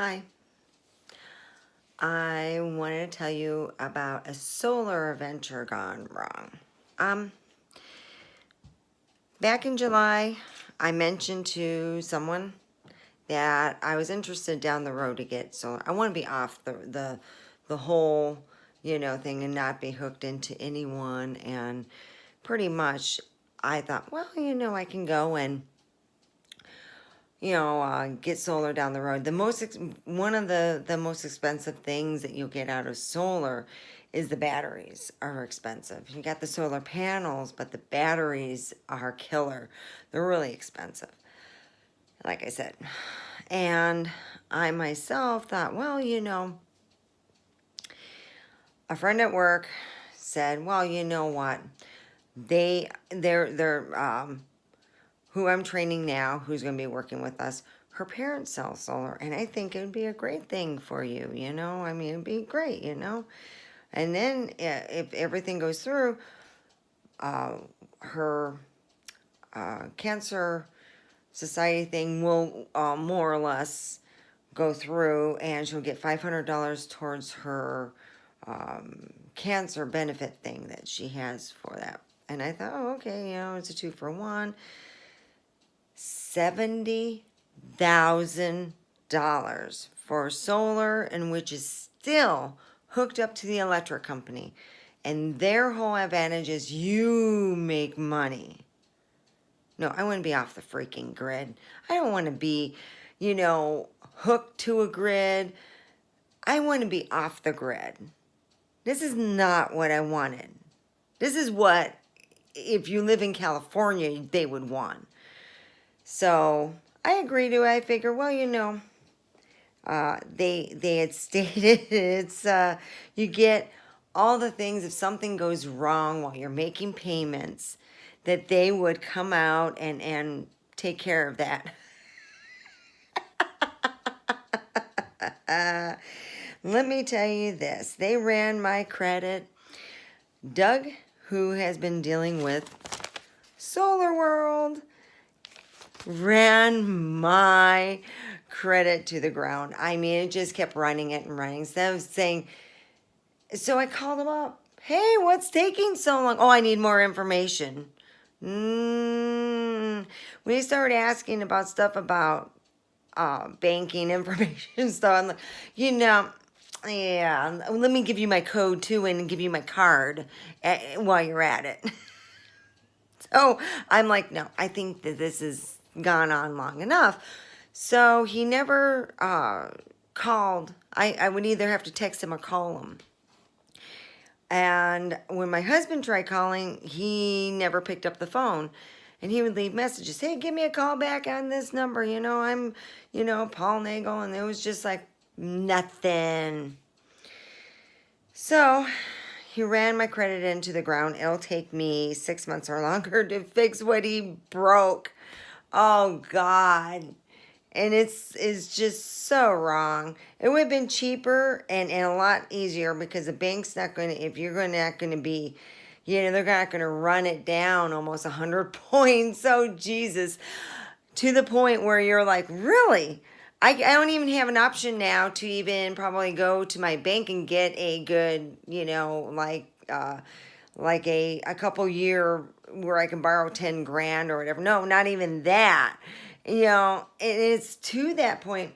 Hi, I wanted to tell you about a solar adventure gone wrong. Um, Back in July, I mentioned to someone that I was interested down the road to get solar. I want to be off the whole, thing and not be hooked into anyone. And pretty much, I thought, well, I can go and get solar down the road. One of the most expensive things that you'll get out of solar is the batteries are expensive. You got the solar panels, but the batteries are killer. They're really expensive, like I said. And I myself thought, well, a friend at work said, well, you know what? They're who I'm training now, who's going to be working with us, her parents sell solar, and I think it would be a great thing for you, I mean, it'd be great, and then if everything goes through, her cancer society thing will more or less go through, and she'll get $500 towards her cancer benefit thing that she has for that. And I thought, oh, okay, it's a 2-for-1. $70,000 for solar, and which is still hooked up to the electric company. And their whole advantage is you make money. No, I want to be off the freaking grid. I don't want to be, hooked to a grid. I want to be off the grid. This is not what I wanted. This is what, if you live in California, they would want. So I agree to it. I figure, well, they had stated it's you get all the things if something goes wrong while you're making payments, that they would come out and take care of that. Let me tell you this. They ran my credit. Doug, who has been dealing with SolarWorld, ran my credit to the ground. I mean, it just kept running it and running. So I was saying, so I called him up. Hey, what's taking so long? Oh, I need more information. When he started asking about stuff about banking information stuff, I'm like, yeah, let me give you my code too and give you my card while you're at it. So I'm like, no, I think that this has gone on long enough. So he never called. I would either have to text him or call him. And when my husband tried calling, he never picked up the phone. And he would leave messages. Hey, give me a call back on this number. I'm, Paul Nagel. And it was just like nothing. So he ran my credit into the ground. It'll take me 6 months or longer to fix what he broke. Oh, God. And it's just so wrong. It would have been cheaper and a lot easier because the bank's not going to, if you're not going to be, they're not going to run it down almost 100 points. Oh, Jesus. To the point where you're like, really? I don't even have an option now to even probably go to my bank and get a good, like a couple year where I can borrow 10 grand or whatever. No, not even that. It's to that point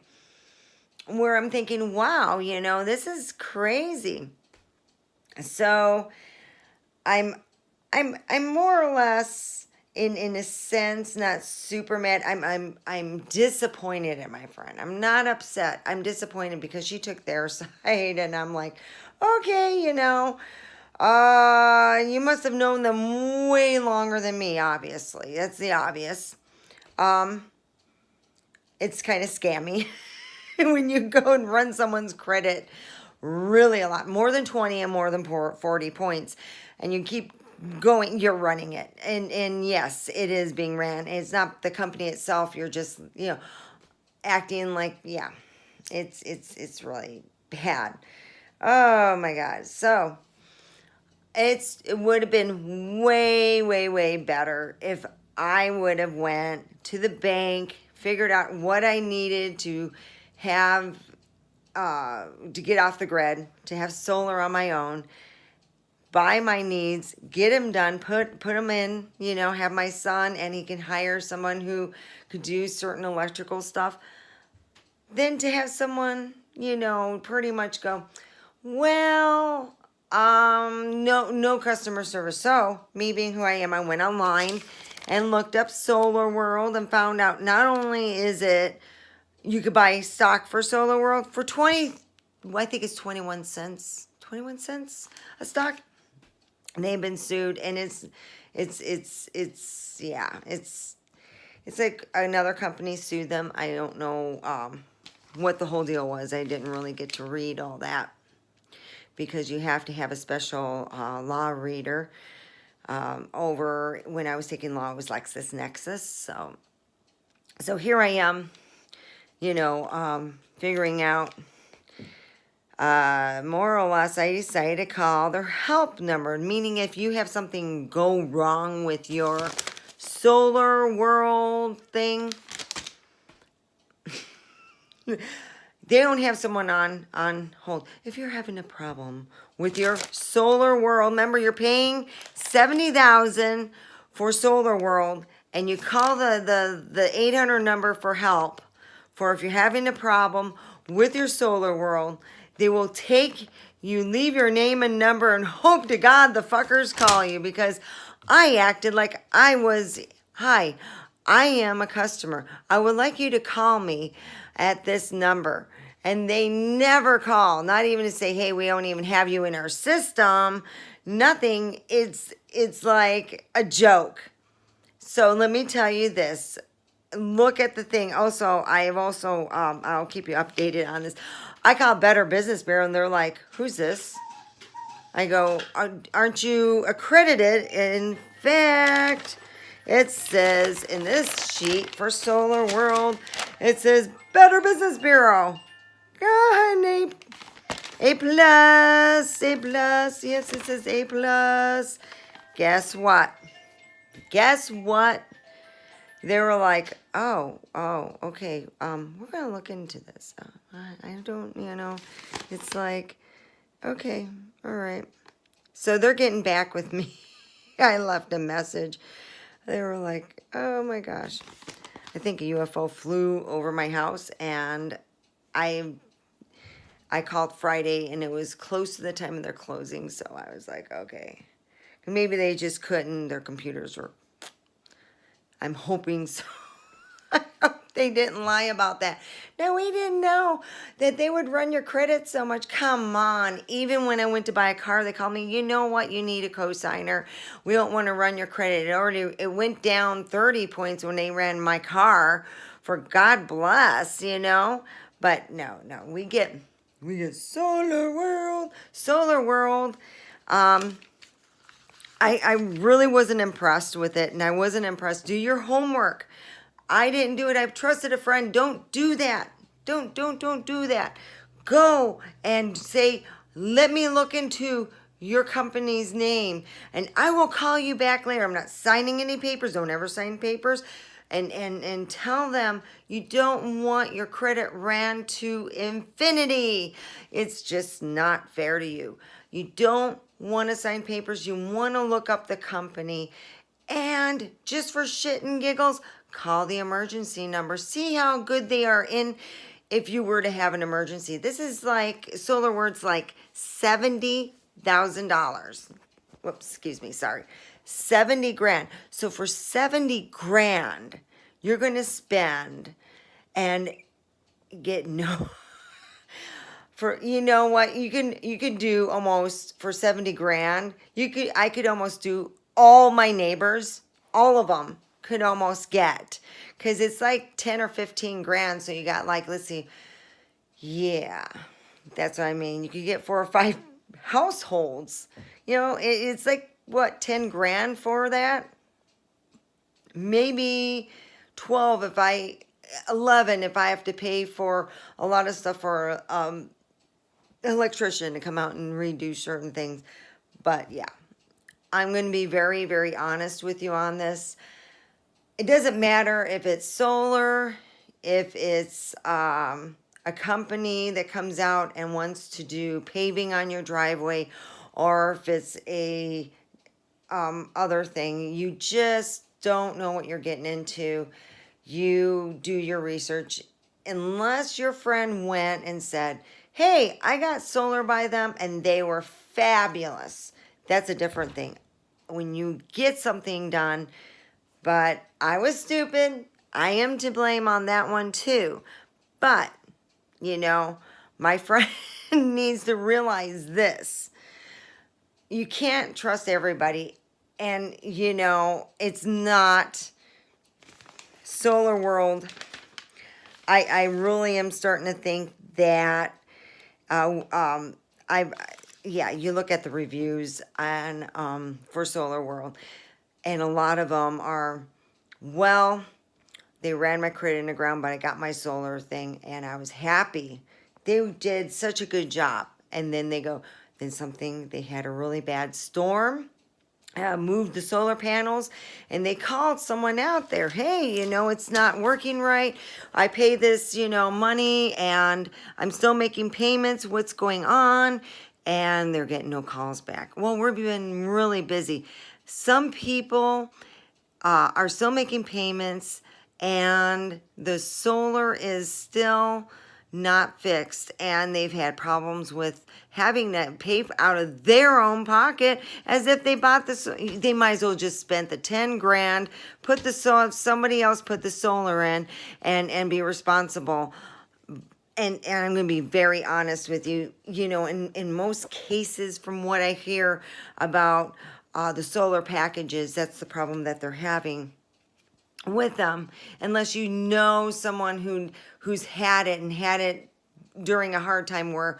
where I'm thinking, wow, this is crazy. So I'm more or less in a sense not super mad. I'm disappointed at my friend. I'm not upset. I'm disappointed because she took their side, and I'm like, okay, you must have known them way longer than me, obviously. That's the obvious. It's kind of scammy when you go and run someone's credit really a lot, more than 20 and more than 40 points, and you keep going, you're running it. And yes, it is being ran. It's not the company itself. You're just, acting like, yeah, it's really bad. Oh my God. So it would have been way, way, way better if I would have went to the bank, figured out what I needed to have to get off the grid, to have solar on my own, buy my needs, get them done, put them in, have my son, and he can hire someone who could do certain electrical stuff. Then to have someone, pretty much go, well, no customer service. So me being who I am, I went online and looked up Solar World and found out not only is it you could buy stock for Solar World for I think it's 21 cents a stock. They've been sued, and it's like another company sued them. I don't know what the whole deal was. I didn't really get to read all that because you have to have a special law reader. Over when I was taking law, it was LexisNexis. So here I am, figuring out. More or less, I decided to call their help number, meaning if you have something go wrong with your Solar World thing, they don't have someone on hold. If you're having a problem with your Solar World, remember you're paying $70,000 for Solar World, and you call the 800 number for help for if you're having a problem with your Solar World. They will take you, leave your name and number, and hope to God the fuckers call you, because I acted like I was, hi, I am a customer. I would like you to call me at this number. And they never call, not even to say, hey, we don't even have you in our system. Nothing. It's like a joke. So let me tell you this. Look at the thing. Also, I have also, I'll keep you updated on this. I call Better Business Bureau, and they're like, who's this? I go, aren't you accredited? In fact, it says in this sheet for Solar World, it says Better Business Bureau. God, A plus, A plus. Yes, it says A plus. Guess what? They were like, oh, okay, we're going to look into this. I don't, it's like, okay, all right. So they're getting back with me. I left a message. They were like, oh my gosh. I think a UFO flew over my house, and I called Friday, and it was close to the time of their closing, so I was like, okay. Maybe they just couldn't, their computers were, I'm hoping so. I hope they didn't lie about that. No, we didn't know that they would run your credit so much. Come on. Even when I went to buy a car, they called me, you know what? You need a cosigner. We don't want to run your credit. It went down 30 points when they ran my car, for God bless, But no, we get Solar World. I really wasn't impressed with it, and I wasn't impressed. Do your homework. I didn't do it. I've trusted a friend. Don't do that. Don't do that. Go and say, let me look into your company's name, and I will call you back later. I'm not signing any papers. Don't ever sign papers. And tell them you don't want your credit ran to infinity. It's just not fair to you. You don't want to sign papers. You want to look up the company. And just for shit and giggles, call the emergency number. See how good they are in if you were to have an emergency. This is like, SolarWorld's like $70,000. Whoops, excuse me, sorry. 70 grand. So for 70 grand, you're going to spend and get no... For, you know what, you can do almost, for 70 grand, I could almost do all my neighbors, all of them could almost get, because it's like 10 or 15 grand. So you got like, let's see, yeah, that's what I mean. You could get 4 or 5 households, it's like, what, 10 grand for that? Maybe 12 11 if I have to pay for a lot of stuff for electrician to come out and redo certain things. But yeah, I'm going to be very, very honest with you on this. It doesn't matter if it's solar, if it's a company that comes out and wants to do paving on your driveway, or if it's a other thing, you just don't know what you're getting into. You do your research. Unless your friend went and said, hey, I got solar by them and they were fabulous. That's a different thing. When you get something done, but I was stupid. I am to blame on that one too. But, my friend needs to realize this. You can't trust everybody. And, it's not Solar World. I really am starting to think that, you look at the reviews on, for Solar World, and a lot of them are, well, they ran my credit in the ground, but I got my solar thing, and I was happy. They did such a good job. And then they had a really bad storm, moved the solar panels, and they called someone out there. Hey, it's not working right. I pay this, money, and I'm still making payments. What's going on? And they're getting no calls back. Well, we've been really busy. Some people are still making payments, and the solar is still not fixed, and they've had problems with having to pay out of their own pocket, as if they bought this. They might as well just spent the 10 grand, somebody else put the solar in, and be responsible. And I'm going to be very honest with you, in most cases, from what I hear about the solar packages, that's the problem that they're having with them, unless you know someone who's had it during a hard time where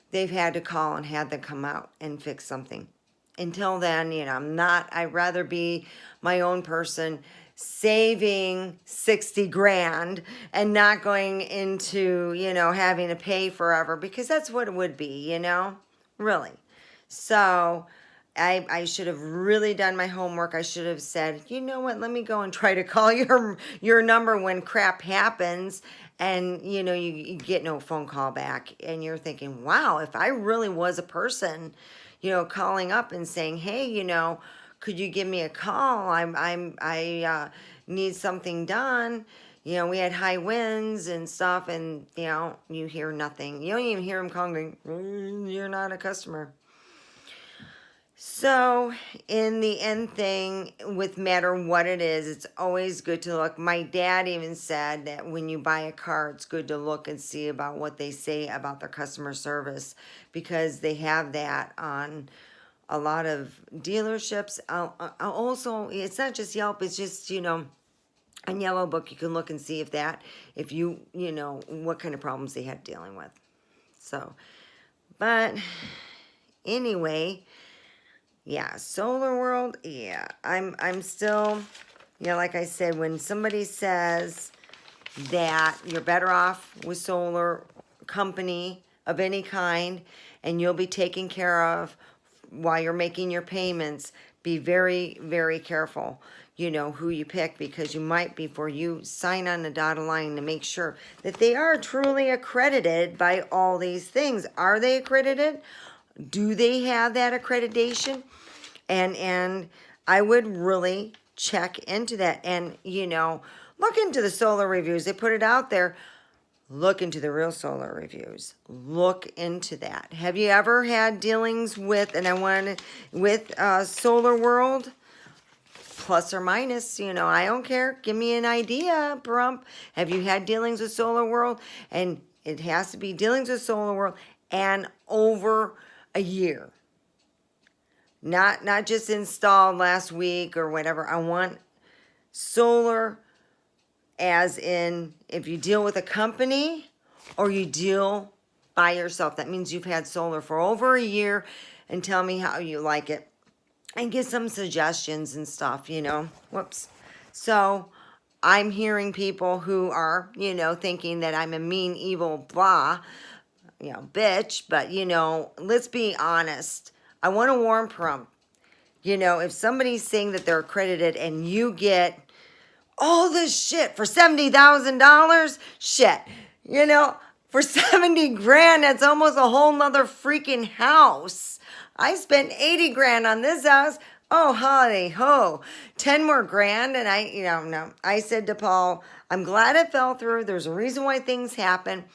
they've had to call and had them come out and fix something. Until then, I'd rather be my own person, saving 60 grand and not going into, having to pay forever, because that's what it would be, really. So I should have really done my homework. I should have said, you know what, let me go and try to call your number when crap happens, and you get no phone call back, and you're thinking, wow, if I really was a person, calling up and saying, hey, could you give me a call? I need something done. We had high winds and stuff, and you hear nothing. You don't even hear them calling, you're not a customer. So in the end thing, with matter what it is, it's always good to look. My dad even said that when you buy a car, it's good to look and see about what they say about their customer service, because they have that on a lot of dealerships. Also, it's not just Yelp, it's just, on Yellow Book, you can look and see if you what kind of problems they had dealing with. So, but anyway, yeah, Solar World, yeah, I'm still, like I said, when somebody says that you're better off with solar company of any kind, and you'll be taken care of while you're making your payments, be very, very careful, who you pick, because you might, before you sign on the dotted line, to make sure that they are truly accredited by all these things. Are they accredited? Do they have that accreditation? And I would really check into that, and look into the solar reviews. They put it out there. Look into the real solar reviews. Look into that. Have you ever had dealings with Solar World? Plus or minus, I don't care. Give me an idea, Brump. Have you had dealings with Solar World? And it has to be dealings with Solar World and over a year. Not just installed last week or whatever. I want solar, as in if you deal with a company or you deal by yourself. That means you've had solar for over a year, and tell me how you like it. And give some suggestions and stuff, Whoops. So I'm hearing people who are, thinking that I'm a mean, evil, blah, bitch. But, let's be honest. I want to warn Prump. If somebody's saying that they're accredited and you get all this shit for $70,000, shit. For 70 grand, that's almost a whole nother freaking house. I spent 80 grand on this house. Oh, holly ho. 10 more grand. And no. I said to Paul, I'm glad it fell through. There's a reason why things happen.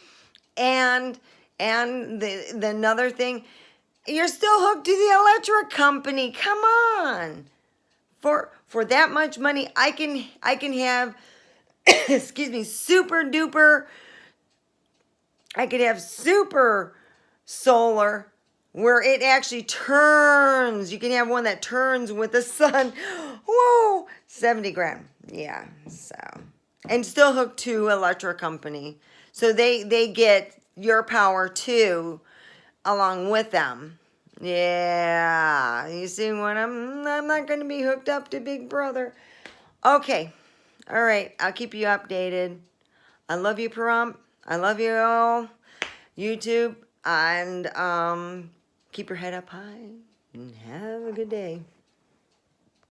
And the another thing, you're still hooked to the electric company. Come on. For that much money, I can have excuse me, super duper. I could have super solar where it actually turns. You can have one that turns with the sun. Whoa, 70 grand. Yeah, so. And still hooked to electric company. So they get your power too along with them. Yeah, you see what I'm not going to be hooked up to Big Brother. Okay, all right, I'll keep you updated. I love you, Param. I love you all, YouTube, and keep your head up high and have a good day.